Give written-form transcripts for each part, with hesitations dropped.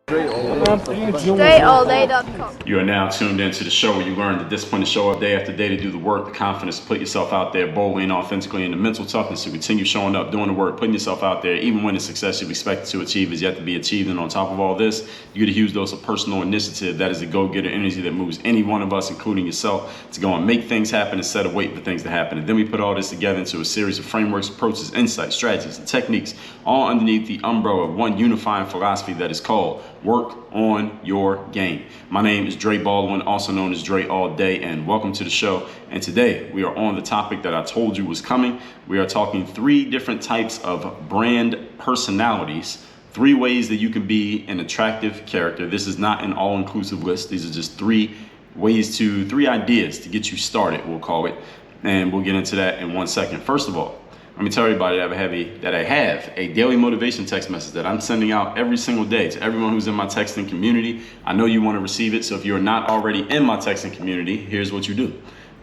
DreAllDay.com. You are now tuned into the show where you learn the discipline to show up day after day, to do the work, the confidence to put yourself out there boldly and authentically, and the mental toughness to continue showing up, doing the work, putting yourself out there, even when the success you've expected to achieve is yet to be achieved. And on top of all this, you get a huge dose of personal initiative. That is the go-getter energy that moves any one of us, including yourself, to go and make things happen instead of waiting for things to happen. And then we put all this together into a series of frameworks, approaches, insights, strategies, and techniques, all underneath the umbrella of one unifying philosophy that is called work on your game. My name is Dre Baldwin, also known as Dre All Day, and welcome to the show. And today we are on the topic that I told you was coming. We are talking 3 different types of brand personalities, 3 ways that you can be an attractive character. This is not an all-inclusive list. These are just 3 ideas to get you started, we'll call it. And we'll get into that in 1 second. First of all, let me tell everybody that I have a daily motivation text message that I'm sending out every single day to everyone who's in my texting community. I know you want to receive it, so if you're not already in my texting community, here's what you do.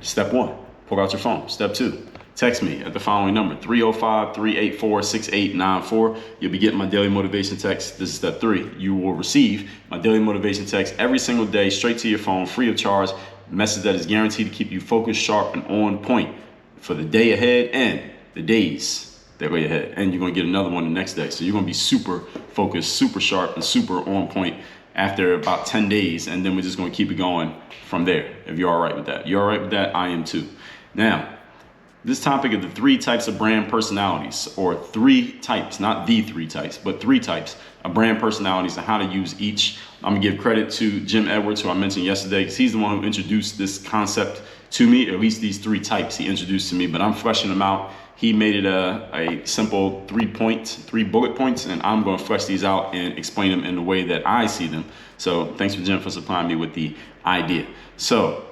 Step 1, pull out your phone. Step 2, text me at the following number, 305-384-6894. You'll be getting my daily motivation text. This is step 3. You will receive my daily motivation text every single day, straight to your phone, free of charge. A message that is guaranteed to keep you focused, sharp, and on point for the day ahead and the days that lay ahead. And you're going to get another one the next day. So you're going to be super focused, super sharp, and super on point after about 10 days. And then we're just going to keep it going from there. If you're all right with that. You're all right with that? I am too. Now, this topic of the 3 types of brand personalities, or 3 types, not the 3 types, but 3 types of brand personalities and how to use each. I'm gonna give credit to Jim Edwards, who I mentioned yesterday, because he's the one who introduced this concept to me, or at least these 3 types he introduced to me, but I'm fleshing them out. He made it a simple 3 bullet points, and I'm going to flesh these out and explain them in the way that I see them. So thanks for Jim for supplying me with the idea. So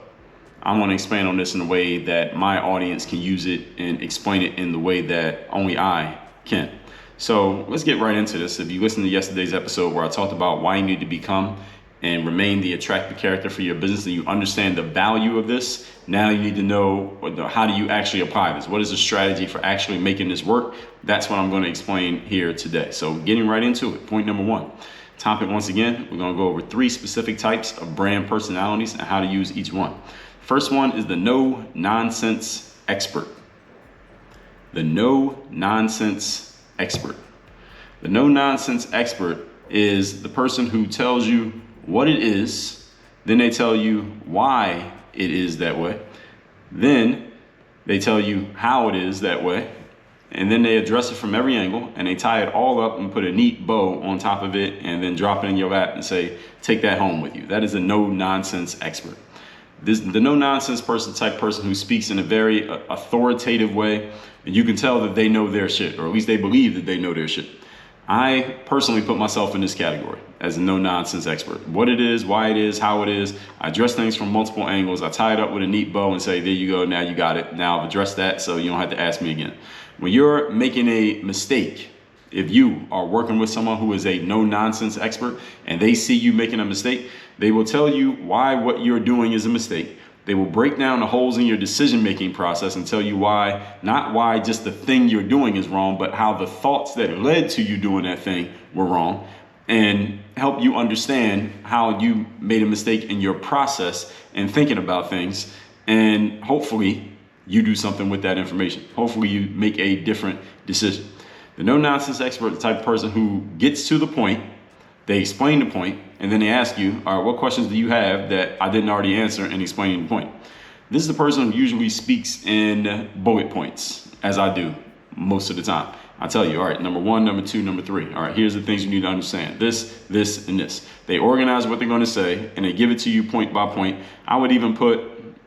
I want to expand on this in a way that my audience can use it and explain it in the way that only I can. So let's get right into this. If you listened to yesterday's episode where I talked about why you need to become and remain the attractive character for your business, and you understand the value of this, now you need to know how do you actually apply this? What is the strategy for actually making this work? That's what I'm going to explain here today. So getting right into it. Point number 1. Topic once again, we're going to go over 3 specific types of brand personalities and how to use each one. First one is the no-nonsense expert. The no-nonsense expert. The no-nonsense expert is the person who tells you what it is, then they tell you why it is that way, then they tell you how it is that way, and then they address it from every angle, and they tie it all up and put a neat bow on top of it, and then drop it in your lap and say, take that home with you. That is a no-nonsense expert. The no-nonsense type person who speaks in a very authoritative way, and you can tell that they know their shit, or at least they believe that they know their shit. I personally put myself in this category as a no-nonsense expert. What it is, why it is, how it is. I address things from multiple angles. I tie it up with a neat bow and say, there you go, now you got it. Now I've addressed that, so you don't have to ask me again. When you're making a mistake, if you are working with someone who is a no-nonsense expert and they see you making a mistake, they will tell you why what you're doing is a mistake. They will break down the holes in your decision-making process and tell you why, not why just the thing you're doing is wrong, but how the thoughts that led to you doing that thing were wrong, and help you understand how you made a mistake in your process and thinking about things. And hopefully you do something with that information. Hopefully you make a different decision. The no-nonsense expert, the type of person who gets to the point, they explain the point, and then they ask you, all right, what questions do you have that I didn't already answer in explaining the point? This is the person who usually speaks in bullet points, as I do most of the time. I tell you, all right, number 1, number 2, number 3. All right, here's the things you need to understand. This, and this. They organize what they're going to say, and they give it to you point by point. I would even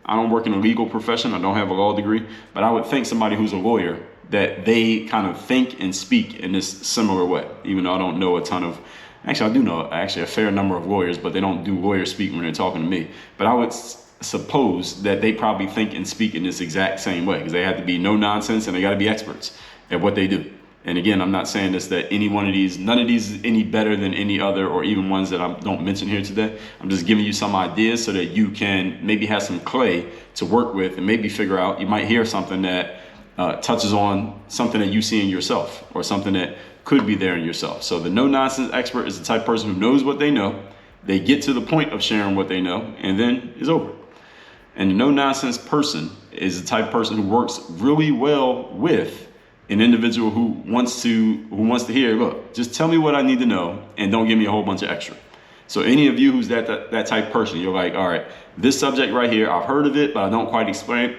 I don't work in a legal profession. I don't have a law degree, but I would think somebody who's a lawyer that they kind of think and speak in this similar way, even though I don't know a ton of. Actually, I do know a fair number of lawyers, but they don't do lawyer speak when they're talking to me. But I would suppose that they probably think and speak in this exact same way, because they have to be no nonsense and they got to be experts at what they do. And again, I'm not saying this that none of these is any better than any other, or even ones that I don't mention here today. I'm just giving you some ideas so that you can maybe have some clay to work with and maybe figure out. You might hear something that touches on something that you see in yourself, or something that could be there in yourself. So the no nonsense expert is the type of person who knows what they know. They get to the point of sharing what they know, and then it's over. And the no nonsense person is the type of person who works really well with an individual who wants to hear, look, just tell me what I need to know and don't give me a whole bunch of extra. So any of you who's that type of person, you're like, all right, this subject right here, I've heard of it, but I don't quite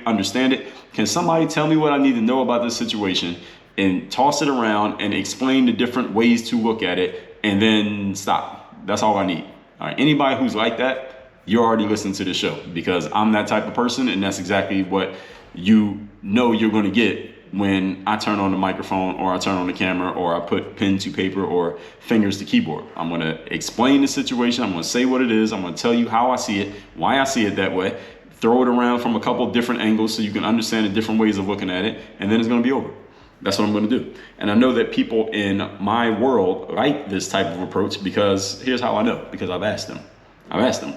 understand it. Can somebody tell me what I need to know about this situation and toss it around and explain the different ways to look at it and then stop? That's all I need. All right, anybody who's like that, you're already listening to the show, because I'm that type of person, and that's exactly what you know you're going to get when I turn on the microphone or I turn on the camera or I put pen to paper or fingers to keyboard. I'm going to explain the situation. I'm going to say what it is. I'm going to tell you how I see it, why I see it that way, throw it around from a couple different angles so you can understand the different ways of looking at it, and then it's going to be over. That's what I'm going to do. And I know that people in my world like this type of approach, because here's how I know, because I've asked them,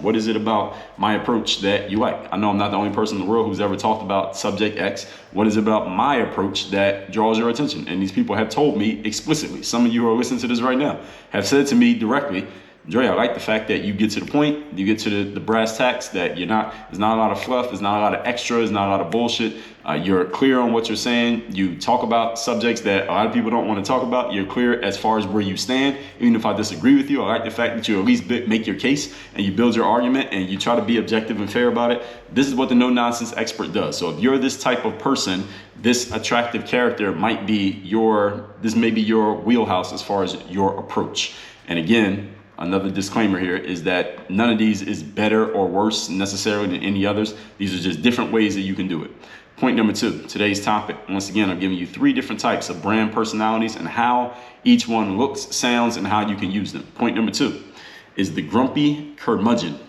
what is it about my approach that you like? I know I'm not the only person in the world who's ever talked about subject X. What is it about my approach that draws your attention? And these people have told me explicitly. Some of you who are listening to this right now have said to me directly, Dre, I like the fact that you get to the point, you get to the brass tacks, that there's not a lot of fluff, there's not a lot of extra, there's not a lot of bullshit. You're clear on what you're saying. You talk about subjects that a lot of people don't want to talk about. You're clear as far as where you stand. Even if I disagree with you, I like the fact that you at least make your case and you build your argument and you try to be objective and fair about it. This is what the no nonsense expert does. So if you're this type of person, this attractive character may be your wheelhouse as far as your approach. And again, another disclaimer here is that none of these is better or worse necessarily than any others. These are just different ways that you can do it. Point number 2, today's topic. Once again, I'm giving you 3 different types of brand personalities and how each one looks, sounds, and how you can use them. Point number 2 is the Grumpy Curmudgeon.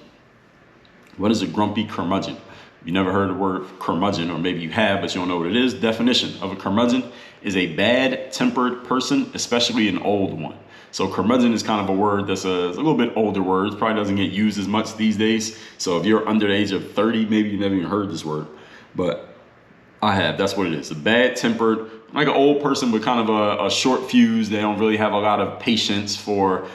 What is a Grumpy Curmudgeon? You never heard the word curmudgeon, or maybe you have, but you don't know what it is. Definition of a curmudgeon is a bad-tempered person, especially an old one. So curmudgeon is kind of a word that's a little bit older word. It probably doesn't get used as much these days. So if you're under the age of 30, maybe you never even heard this word. But I have. That's what it is. A bad-tempered, like an old person with kind of a short fuse. They don't really have a lot of patience for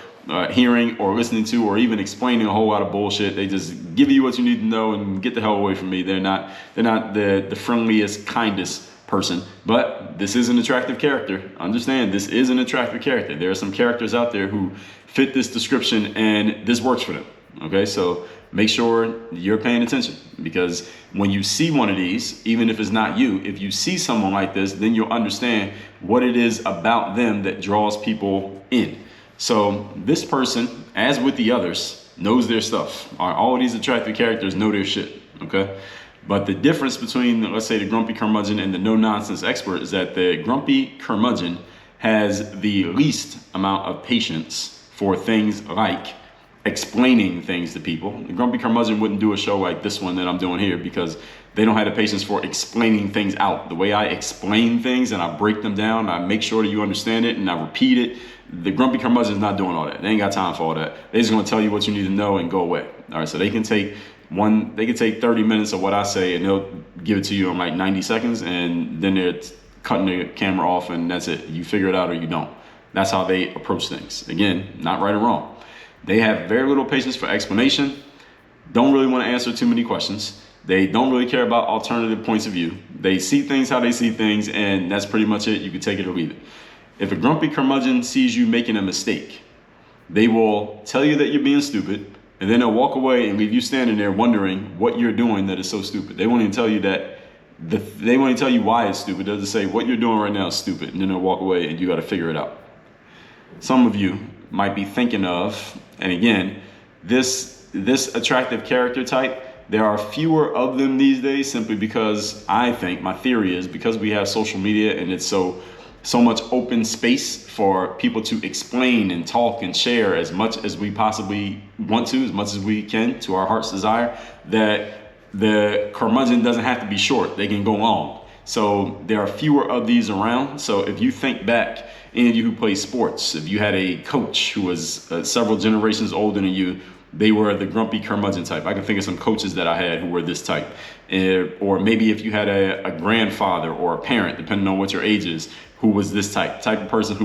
hearing or listening to or even explaining a whole lot of bullshit. They just give you what you need to know and get the hell away from me. They're not the friendliest, kindest person. But this is an attractive character. Understand, this is an attractive character. There are some characters out there who fit this description and this works for them. Okay, so make sure you're paying attention, because when you see one of these, even if it's not you, if you see someone like this, then you'll understand what it is about them that draws people in. So this person, as with the others, knows their stuff. All of these attractive characters know their shit. Okay. But the difference between, let's say, the Grumpy Curmudgeon and the no-nonsense expert is that the Grumpy Curmudgeon has the least amount of patience for things like explaining things to people. The Grumpy Curmudgeon wouldn't do a show like this one that I'm doing here, because they don't have the patience for explaining things out. The way I explain things and I break them down, I make sure that you understand it and I repeat it. The Grumpy Curmudgeon is not doing all that. They ain't got time for all that. They're just going to tell you what you need to know and go away. All right, so they can take 30 minutes of what I say and they'll give it to you in like 90 seconds, and then they're cutting the camera off and that's it. You figure it out or you don't. That's how they approach things. Again, not right or wrong. They have very little patience for explanation, don't really want to answer too many questions. They don't really care about alternative points of view. They see things how they see things, and that's pretty much it. You can take it or leave it. If a Grumpy Curmudgeon sees you making a mistake, they will tell you that you're being stupid, and then they'll walk away and leave you standing there wondering what you're doing that is so stupid. They won't even tell you they won't even tell you why it's stupid. They'll just say, what you're doing right now is stupid, and then they'll walk away and you got to figure it out. Some of you might be thinking of, and again, this attractive character type, there are fewer of them these days, simply because I think, my theory is, because we have social media and it's so much open space for people to explain and talk and share as much as we possibly want to, as much as we can, to our heart's desire, that the curmudgeon doesn't have to be short. They can go long. So there are fewer of these around. So if you think back, any of you who play sports, if you had a coach who was several generations older than you, they were the Grumpy Curmudgeon type. I can think of some coaches that I had who were this type. Or maybe if you had a grandfather or a parent, depending on what your age is, who was this type of person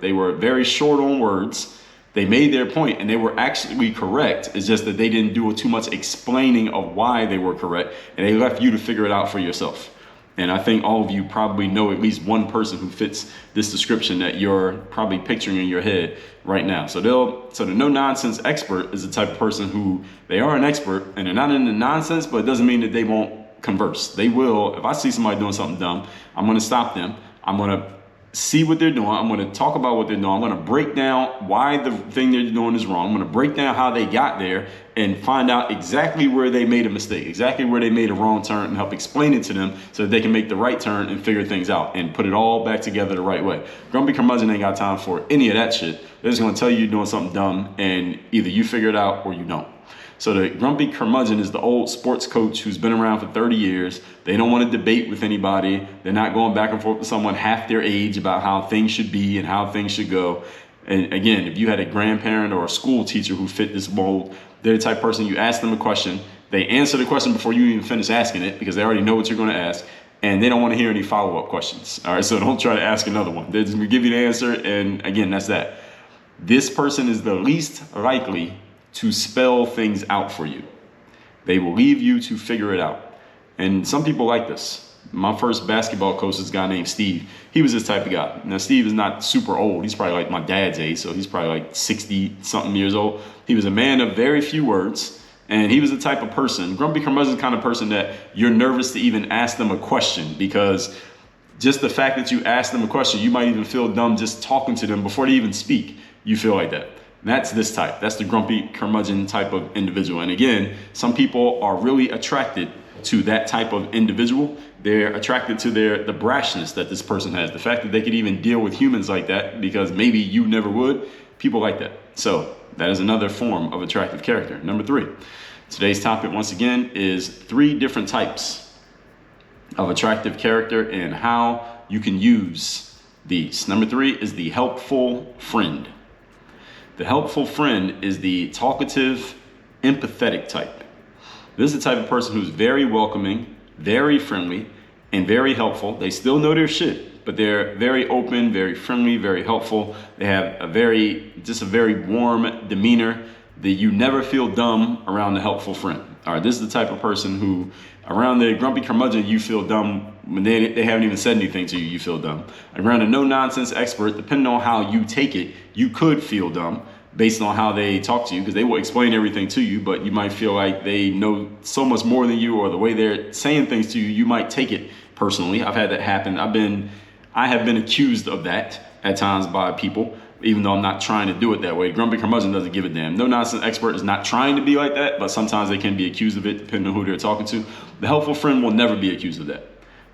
they were very short on words. They made their point and they were actually correct. It's just that they didn't do too much explaining of why they were correct, and they left you to figure it out for yourself. And I think all of you probably know at least one person who fits this description that you're probably picturing in your head right now. So the no-nonsense expert is the type of person who they are an expert and they're not into nonsense, but it doesn't mean that they won't converse. They will. If I see somebody doing something dumb, I'm going to stop them. I'm going to see what they're doing. I'm going to talk about what they're doing. I'm going to break down why the thing they're doing is wrong. I'm going to break down how they got there and find out exactly where they made a mistake, exactly where they made a wrong turn, and help explain it to them so that they can make the right turn and figure things out and put it all back together the right way. Grumpy Curmudgeon ain't got time for any of that shit. They're just going to tell you you're doing something dumb, and either you figure it out or you don't. So the Grumpy Curmudgeon is the old sports coach who's been around for 30 years. They don't want to debate with anybody. They're not going back and forth with someone half their age about how things should be and how things should go. And again, if you had a grandparent or a school teacher who fit this mold, they're the type of person you ask them a question, they answer the question before you even finish asking it because they already know what you're going to ask, and they don't want to hear any follow-up questions. All right, so don't try to ask another one. They're just going to give you the answer, and again, that's that. This person is the least likely to spell things out for you. They will leave you to figure it out. And some people like this. My first basketball coach is a guy named Steve. He was this type of guy. Now, Steve is not super old. He's probably like my dad's age, so he's probably like 60-something years old. He was a man of very few words, and he was the type of person, Grumpy Curmudgeon, the kind of person that you're nervous to even ask them a question, because just the fact that you ask them a question, you might even feel dumb just talking to them before they even speak. You feel like that. That's this type. That's the Grumpy Curmudgeon type of individual. And again, some people are really attracted to that type of individual. They're attracted to the brashness that this person has. The fact that they could even deal with humans like that because maybe you never would. People like that. So that is another form of attractive character. Number 3. Today's topic, once again, is 3 different types of attractive character and how you can use these. Number 3 is the helpful friend. The helpful friend is the talkative, empathetic type. This is the type of person who's very welcoming, very friendly, and very helpful. They still know their shit, but they're very open, very friendly, very helpful. They have a very warm demeanor that you never feel dumb around the helpful friend. All right, this is the type of person who, around the Grumpy Curmudgeon, you feel dumb when they haven't even said anything to you, you feel dumb. Around a no-nonsense expert, depending on how you take it, you could feel dumb based on how they talk to you, because they will explain everything to you, but you might feel like they know so much more than you, or the way they're saying things to you, you might take it personally. I've had that happen. I have been accused of that at times by people, even though I'm not trying to do it that way. Grumpy Curmudgeon doesn't give a damn. No-nonsense expert is not trying to be like that, but sometimes they can be accused of it depending on who they're talking to. The helpful friend will never be accused of that.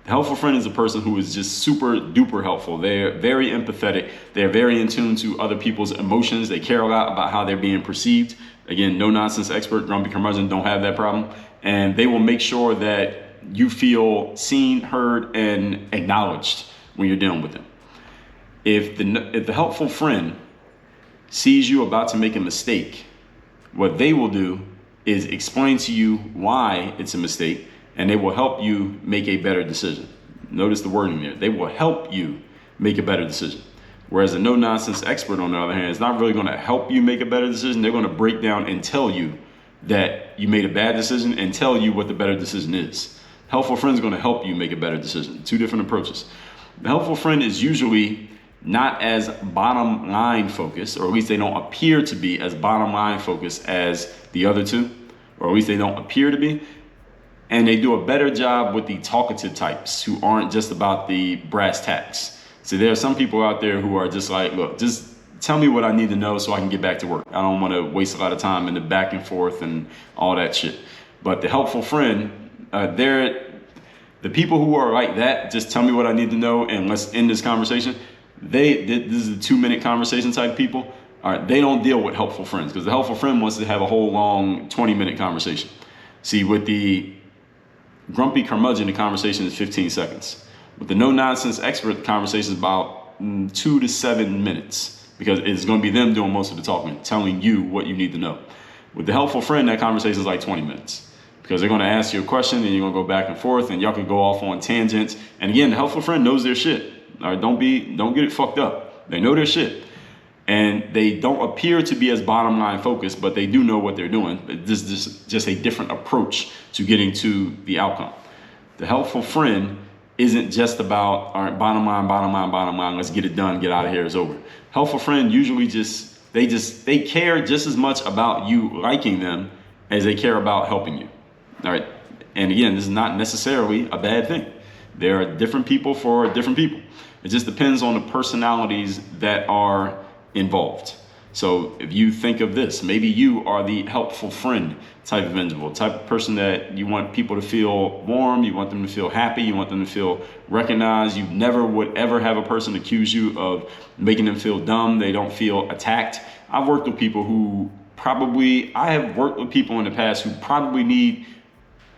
The helpful friend is a person who is just super duper helpful. They're very empathetic. They're very in tune to other people's emotions. They care a lot about how they're being perceived. Again, no-nonsense expert, Grumpy Curmudgeon don't have that problem. And they will make sure that you feel seen, heard, and acknowledged when you're dealing with them. If the helpful friend sees you about to make a mistake, what they will do is explain to you why it's a mistake, and they will help you make a better decision. Notice the wording there. They will help you make a better decision. Whereas a no-nonsense expert, on the other hand, is not really going to help you make a better decision. They're going to break down and tell you that you made a bad decision and tell you what the better decision is. Helpful friend is going to help you make a better decision. 2 different approaches. The helpful friend is usually not as bottom line focused, or at least they don't appear to be as bottom line focused as the other 2, or at least they don't appear to be. And they do a better job with the talkative types who aren't just about the brass tacks. So there are some people out there who are just like, look, just tell me what I need to know so I can get back to work. I don't want to waste a lot of time in the back and forth and all that shit. But the helpful friend, the people who are like that, just tell me what I need to know and let's end this conversation. This is a 2-minute conversation type people. All right, they don't deal with helpful friends, because the helpful friend wants to have a whole long 20-minute conversation. See, with the Grumpy Curmudgeon, the conversation is 15 seconds. With the no-nonsense expert, the conversation is about 2 to 7 minutes, because it's going to be them doing most of the talking, telling you what you need to know. With the helpful friend, that conversation is like 20 minutes, because they're going to ask you a question and you're going to go back and forth and y'all can go off on tangents. And again, the helpful friend knows their shit. All right, don't get it fucked up. They know their shit. And they don't appear to be as bottom line focused, but they do know what they're doing. This is just a different approach to getting to the outcome. The helpful friend isn't just about, all right, bottom line, let's get it done, get out of here, it's over. Helpful friend usually they care just as much about you liking them as they care about helping you. All right. And again, this is not necessarily a bad thing. There are different people for different people. It just depends on the personalities that are involved. So if you think of this, maybe you are the helpful friend type of individual, type of person that you want people to feel warm, you want them to feel happy, you want them to feel recognized. You never would ever have a person accuse you of making them feel dumb. They don't feel attacked. I have worked with people in the past who probably need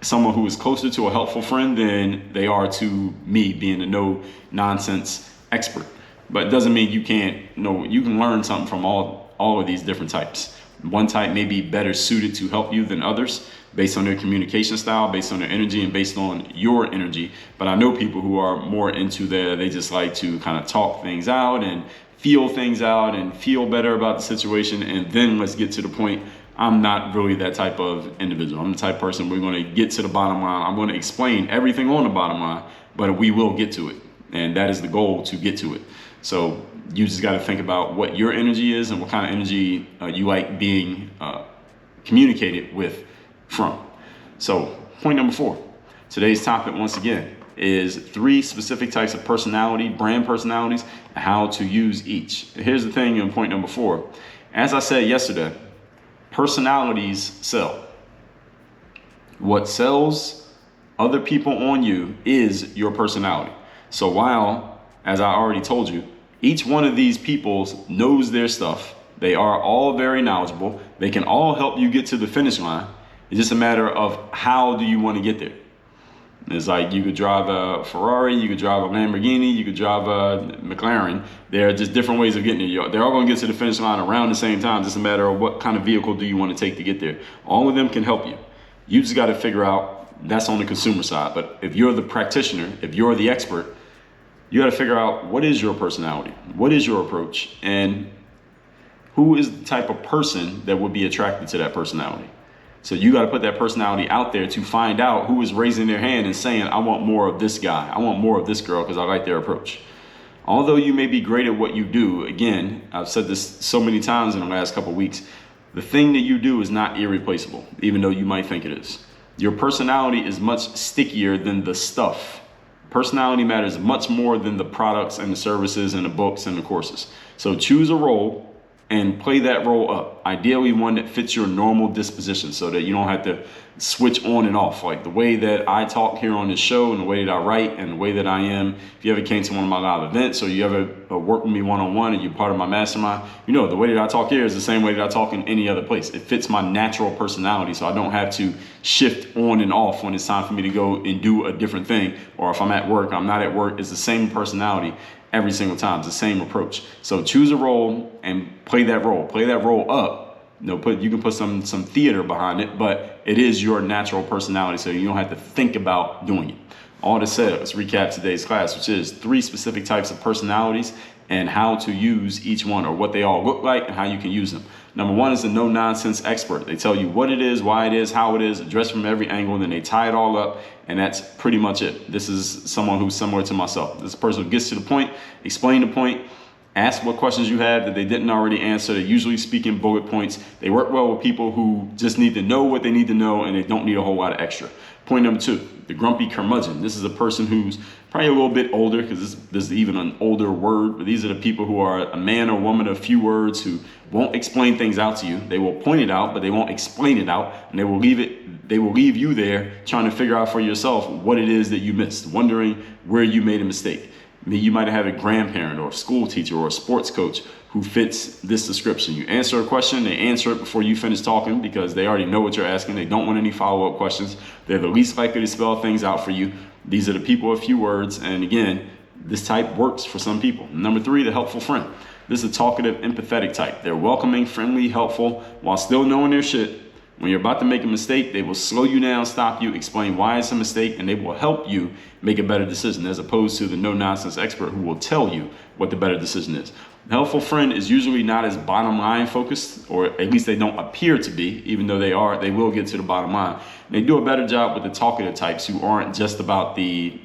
someone who is closer to a helpful friend than they are to me being a no nonsense expert. But it doesn't mean you can't, you can learn something from all of these different types. One type may be better suited to help you than others based on their communication style, based on their energy, and based on your energy. But I know people who are more into they just like to kind of talk things out and feel things out and feel better about the situation. And then let's get to the point. I'm not really that type of individual. I'm the type of person, we're going to get to the bottom line. I'm going to explain everything on the bottom line, but we will get to it. And that is the goal, to get to it. So you just got to think about what your energy is and what kind of energy you like being communicated with from. So point number 4, today's topic once again is 3 specific types of personality, brand personalities, and how to use each. Here's the thing in point number 4. As I said yesterday, personalities sell. What sells other people on you is your personality. So while, as I already told you, each one of these people knows their stuff, they are all very knowledgeable, they can all help you get to the finish line. It's just a matter of how do you want to get there. It's like you could drive a Ferrari, you could drive a Lamborghini, you could drive a McLaren. There are just different ways of getting there. They're all going to get to the finish line around the same time. It's just a matter of what kind of vehicle do you want to take to get there. All of them can help you. You just got to figure out, that's on the consumer side. But if you're the practitioner, if you're the expert, you got to figure out what is your personality, what is your approach, and who is the type of person that would be attracted to that personality. So you got to put that personality out there to find out who is raising their hand and saying, I want more of this guy. I want more of this girl because I like their approach. Although you may be great at what you do, again, I've said this so many times in the last couple of weeks, the thing that you do is not irreplaceable, even though you might think it is. Your personality is much stickier than the stuff. Personality matters much more than the products and the services and the books and the courses. So choose a role and play that role up. Ideally one that fits your normal disposition so that you don't have to switch on and off. Like the way that I talk here on this show and the way that I write and the way that I am. If you ever came to one of my live events or you ever work with me one-on-one and you're part of my mastermind, the way that I talk here is the same way that I talk in any other place. It fits my natural personality, so I don't have to shift on and off when it's time for me to go and do a different thing. Or if I'm at work, I'm not at work. It's the same personality every single time. It's the same approach. So choose a role and play that role. Play that role up. You can put some theater behind it, but it is your natural personality, so you don't have to think about doing it. All that said, let's recap today's class, which is 3 specific types of personalities and how to use each one, or what they all look like and how you can use them. Number 1 is the no-nonsense expert. They tell you what it is, why it is, how it is, addressed from every angle, and then they tie it all up, and that's pretty much it. This is someone who's similar to myself. This person who gets to the point, explain the point, ask what questions you have that they didn't already answer. They usually speak in bullet points. They work well with people who just need to know what they need to know, and they don't need a whole lot of extra. Point number 2, the Grumpy Curmudgeon. This is a person who's probably a little bit older, because this is even an older word, but these are the people who are a man or woman of few words who won't explain things out to you. They will point it out, but they won't explain it out, and they will leave you there trying to figure out for yourself what it is that you missed, wondering where you made a mistake. You might have a grandparent or a school teacher or a sports coach who fits this description. You answer a question, they answer it before you finish talking because they already know what you're asking. They don't want any follow-up questions. They're the least likely to spell things out for you. These are the people of few words. And again, this type works for some people. Number 3, the helpful friend. This is a talkative, empathetic type. They're welcoming, friendly, helpful, while still knowing their shit. When you're about to make a mistake, they will slow you down, stop you, explain why it's a mistake, and they will help you make a better decision, as opposed to the no-nonsense expert who will tell you what the better decision is. A helpful friend is usually not as bottom line focused, or at least they don't appear to be, even though they will get to the bottom line. They do a better job with the talkative types who aren't just about the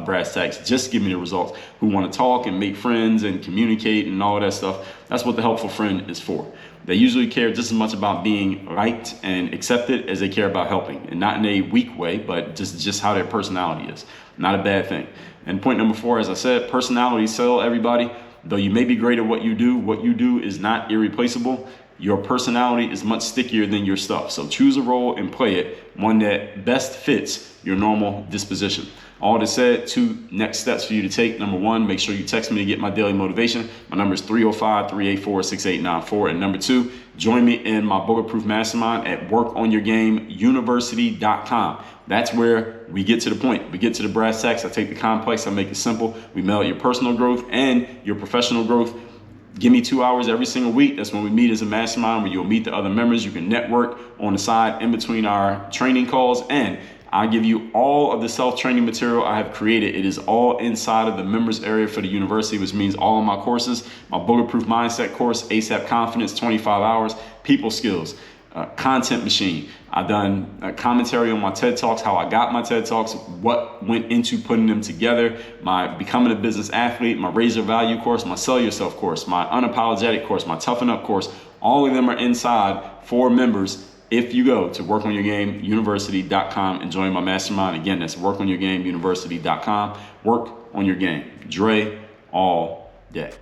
brass tacks, just give me the results, who want to talk and make friends and communicate and all that stuff. That's what the helpful friend is for. They usually care just as much about being liked and accepted as they care about helping, and not in a weak way, but just how their personality is. Not a bad thing. And point number 4, as I said, personalities sell everybody. Though you may be great at what you do is not irreplaceable. Your personality is much stickier than your stuff. So choose a role and play it, one that best fits your normal disposition. All that said, 2 next steps for you to take. Number 1, make sure you text me to get my daily motivation. My number is 305-384-6894. And number 2, join me in my Bulletproof Mastermind at workonyourgameuniversity.com. That's where we get to the point. We get to the brass tacks. I take the complex, I make it simple. We meld your personal growth and your professional growth. Give me 2 hours every single week. That's when we meet as a mastermind, where you'll meet the other members. You can network on the side in between our training calls, and I give you all of the self-training material I have created. It is all inside of the members area for the university, which means all of my courses, my Bulletproof Mindset course, ASAP Confidence, 25 hours, people skills, content machine. I've done a commentary on my TED Talks, how I got my TED Talks, what went into putting them together, my Becoming a Business Athlete, my Raise Your Value course, my Sell Yourself course, my Unapologetic course, my Toughen Up course. All of them are inside for members if you go to workonyourgameuniversity.com and join my mastermind. Again, that's workonyourgameuniversity.com. Work on your game. Dre all day.